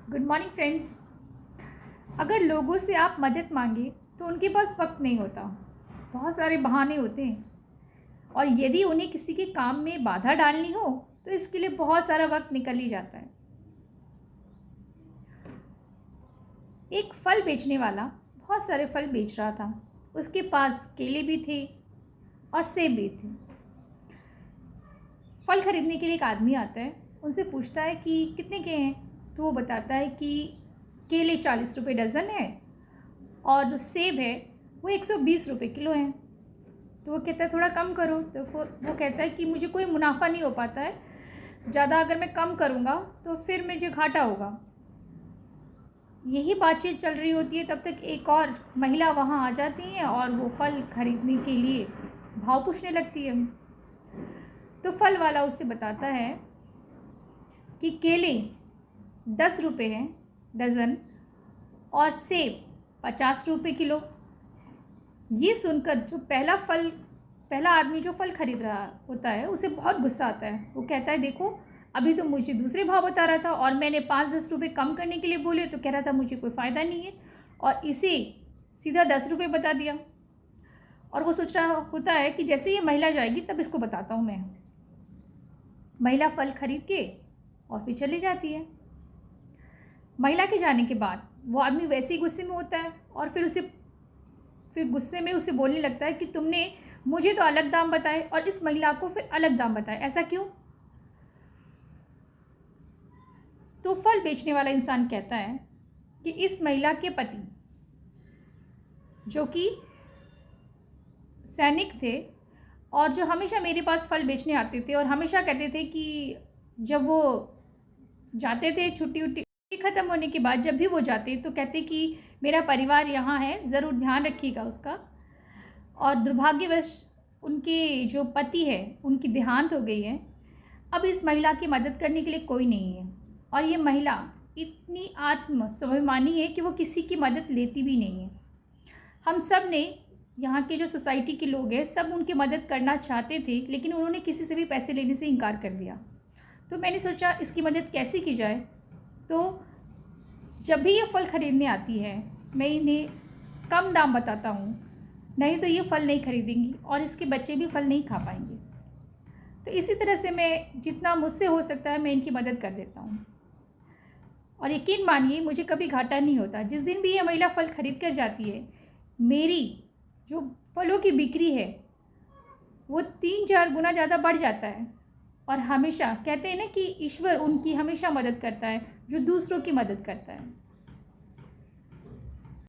Good morning friends. अगर लोगों से आप मदद मांगे तो उनके पास वक्त नहीं होता, बहुत सारे बहाने होते हैं। और यदि उन्हें किसी के काम में बाधा डालनी हो तो इसके लिए बहुत सारा वक्त निकल ही जाता है। एक फल बेचने वाला बहुत सारे फल बेच रहा था। उसके पास केले भी थे और सेब भी थे। फल खरीदने के लिए एक आदमी आता है, उनसे पूछता है कि कितने के हैं। तो वो बताता है कि केले 40 रुपये डज़न है और जो सेब है वो 120 रुपये किलो हैं। तो वो कहता है थोड़ा कम करो। तो वो कहता है कि मुझे कोई मुनाफा नहीं हो पाता है, ज़्यादा अगर मैं कम करूँगा तो फिर मुझे घाटा होगा। यही बातचीत चल रही होती है, तब तक एक और महिला वहाँ आ जाती है और वो फल खरीदने के लिए भाव पूछने लगती है। तो फल वाला उससे बताता है कि केले 10 रुपये हैं डज़न और सेब 50 रुपये किलो। ये सुनकर जो पहला आदमी जो फल खरीद रहा होता है उसे बहुत गुस्सा आता है। वो कहता है देखो, अभी तो मुझे दूसरे भाव बता रहा था और मैंने 5-10 रुपये कम करने के लिए बोले तो कह रहा था मुझे कोई फ़ायदा नहीं है, और इसे सीधा 10 रुपये बता दिया। और वो सोच रहा होता है कि जैसे ये महिला जाएगी तब इसको बताता हूँ मैं। महिला फल खरीद के और फिर चली जाती है। महिला के जाने के बाद वो आदमी वैसे ही गुस्से में होता है और फिर गुस्से में उसे बोलने लगता है कि तुमने मुझे तो अलग दाम बताए और इस महिला को फिर अलग दाम बताए, ऐसा क्यों? तो फल बेचने वाला इंसान कहता है कि इस महिला के पति, जो कि सैनिक थे और जो हमेशा मेरे पास फल बेचने आते थे और हमेशा कहते थे कि जब वो जाते थे छुट्टी ख़त्म होने के बाद, जब भी वो जाते तो कहते कि मेरा परिवार यहाँ है, ज़रूर ध्यान रखिएगा उसका। और दुर्भाग्यवश उनके जो पति है उनकी देहांत हो गई है। अब इस महिला की मदद करने के लिए कोई नहीं है और ये महिला इतनी आत्म स्वाभिमानी है कि वो किसी की मदद लेती भी नहीं है। हम सब ने, यहाँ के जो सोसाइटी के लोग हैं, सब उनकी मदद करना चाहते थे, लेकिन उन्होंने किसी से भी पैसे लेने से इनकार कर दिया। तो मैंने सोचा इसकी मदद कैसे की जाए। तो जब भी ये फल खरीदने आती है मैं इन्हें कम दाम बताता हूँ, नहीं तो ये फल नहीं खरीदेंगी और इसके बच्चे भी फल नहीं खा पाएंगे। तो इसी तरह से मैं जितना मुझसे हो सकता है मैं इनकी मदद कर देता हूँ और यकीन मानिए मुझे कभी घाटा नहीं होता। जिस दिन भी ये महिला फल खरीद कर जाती है, मेरी जो फलों की बिक्री है वो 3-4 गुना ज़्यादा बढ़ जाता है। और हमेशा कहते हैं ना कि ईश्वर उनकी हमेशा मदद करता है जो दूसरों की मदद करता है।